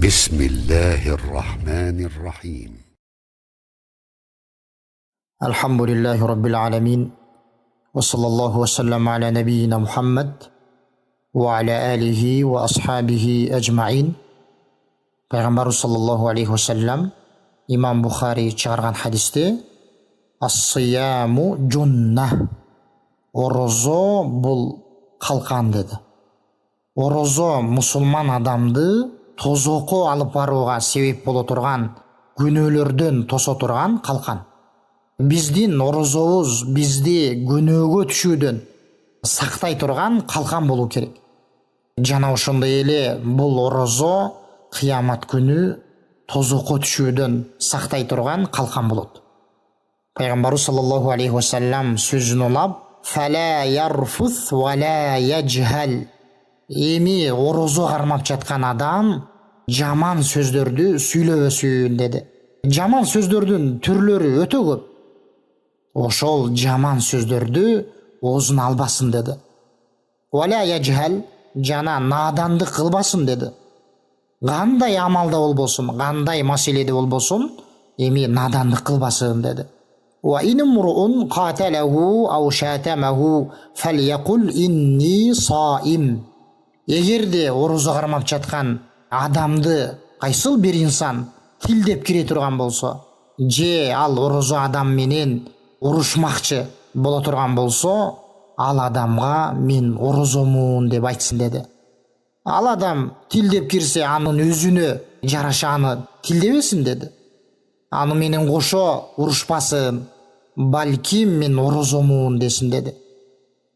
بسم الله الرحمن الرحيم. الحمد لله رب العالمين، وصلى الله وسلم على نبينا محمد وعلى آله وأصحابه أجمعين. Пайғамбар саллаллаху алейхи вассалам имам Бухари шығарған хадисте ас-сияму джунна, ораза бұл қалқан деді. Ораза мұсылман адамды тозоқы алып баруға себеп бола тұрған күнөөлөрдөн тоса тұрған қалқан. Биздин оразабыз бизди күнөөгө түшүүдөн сактай турган қалқан болу керек. Жана ошондой эле бул ораза кыямат күнү тозокко түшүүдөн сактай турган қалқан болот. Пайгамбарыбыз саллаллаху алейхи вассалам сөзүн улап: "Фала ярфус ва ла яджхал". Эми ораза кармап жаткан адам жаман сөздөрдү сүйлөбөсүн деди. Жаман сөздөрдүн түрлөрү өтө көп. Ошол жаман сөздөрдү оозуна албасын деди. Валя яджхал, жана надандык кылбасын деди. Кандай амалда болбосун, кандай маселеде болбосун, эми надандык кылбасын деди. Ва инмурун каталаху ау шатамаху фальякул инни саим. Эгерде ораза кармап жаткан адамды кайсыл бир инсан тилдеп кире турган болсо, же ал ораза адам менен урушмакчы боло турган болсо, ал адамга мен оразамын деп айтсын деди. Ал адам тилдеп кирсе, анын өзүнө жараша аны тилдебесин деди. Аны менен кошо урушпасын, балким мен оразамын десин деди.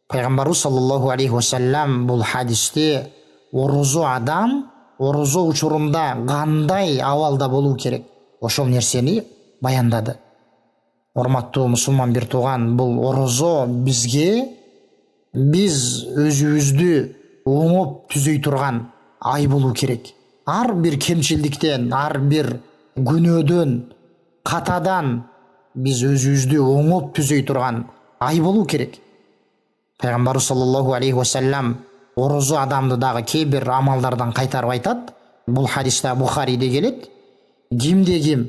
Пайгамбарыбыз саллаллаху алейхи вассалам бул хадисте ораза адам ораза учурунда кандай абалда болуу керек, ошол нерсени баяндады. Урматтуу мусулман бир тууган, бул ораза бизге биз өзүбүздү оңоп түзөй турган ай болуу керек. Ар бир кемчилдиктен, ар бир күнөөдөн, катадан биз өзүбүздү оңоп түзөй турган ай болуу керек. Пайгамбарыбыз саллаллаху алейхи вассалам ораза адамды дагы кээ бир амалдардан кайтарып айтат. Бул хадисте Бухариде келет. Кимде ким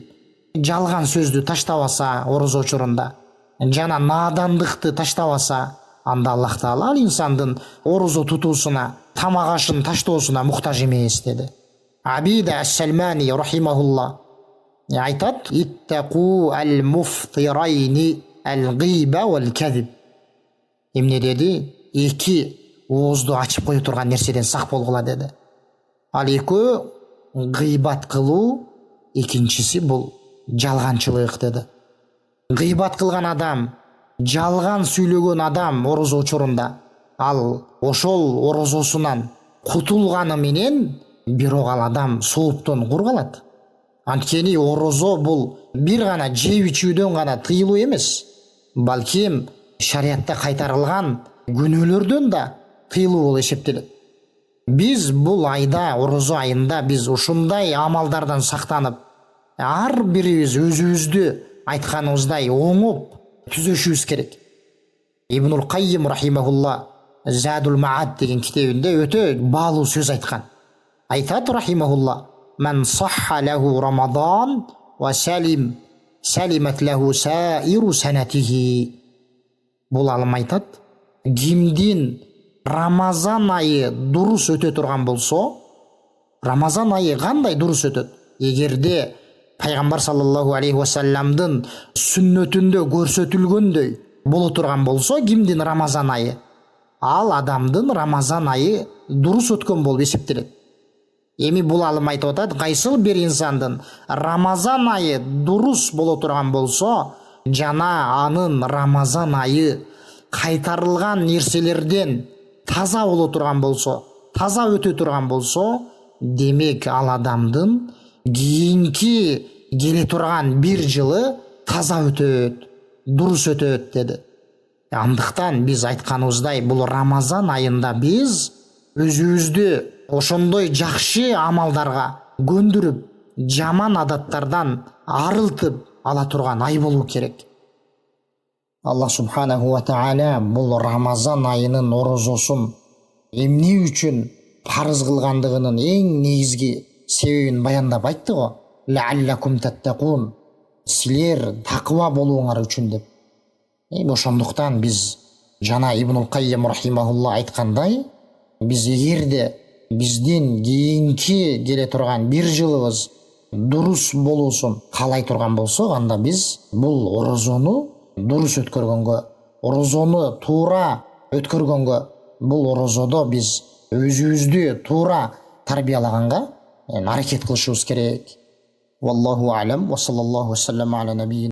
жалган сөздү таштабаса ораза учурунда, жана надандыкты таштабаса, анда Аллах Таала ал инсандын ораза тутуусуна, тамак ашын таштоосуна муктаж эмес деди. Абида ас-Салмани рахимахулла айтат: "Иттaqu al-muftirayni al-ghiba wal-kadhib". Эмне деди? Эки оозду ачып кое турган нерседен сак болгула деди. Ал экөө гыйбат кылуу, экинчиси бул жалганчылык деди. Гыйбат кылган адам, жалган сүйлөгөн адам ораза учурунда, ал ошол оразасынан кутулганы менен бирок ал адам сооптон кур калат. Анткени ораза бул бир гана жеп ичүүдөн гана тыйылуу эмес, балким шариатта кайтарылган күнөөлөрдөн да тыйылуу болуп эсептелет. Биз бул айда, ораза айында биз ушундай амалдардан сактанып, ар бирибиз өзүбүздү айтканыбыздай оңоп түзөшүбүз керек. Ибнул Каййим рахимахулла Задул Маад деген китебинде өтө баалуу сөз айткан. Айтат рахимахулла: "Ман сахха лаху Рамадан ва салимат лаху саиру санатихи". Бул алым айтат: кимдин Рамазан айы дурус өтө турган болсо, Рамазан айы кандай дурус өтөт? Эгерде Пайгамбар саллаллаху алейхи вассаламдын сүннөтүндө көрсөтүлгөндөй боло турган болсо, кимдин Рамазан айы, ал адамдын Рамазан айы дурус өткөн болуп эсептелет. Эми бул алым айтып атат, кайсыл бир инсандын Рамазан айы дурус боло турган болсо, жана анын Рамазан айы кайтарылган нерселерден таза боло турган болсо, таза өтө турган болсо, демек ал адамдын кийинки келе турган бир жылы таза өтөт, дурус өтөт деди. Андыктан биз айтканыбыздай, бул Рамазан айында биз өзүбүздү ошондой жакшы амалдарга көндүрүп, жаман адаттардан арылтып ала турган ай болуу керек. Аллах субханаху ва таала бул Рамазан айынын оразасын эмне үчүн парыз кылгандыгынын эң негизги себебин баяндап айтты го. Лааллакум таттакун. Силер таква болуңар үчүн деп. Ошондуктан биз жана Ибнул Каййим рахимахулла айткандай, биз эгерде биздин кийинки келе турган бир жылыбыз дурус болуусун каалай турган болсок, анда биз бул орозону дурус өткөргөнгө, орозону туура өткөргөнгө, бул орозодо биз өзүбүздү туура тарбиялаганга аракет кылышыбыз керек. Валлаху алам. Ва саллаллаху вассалам аля набийина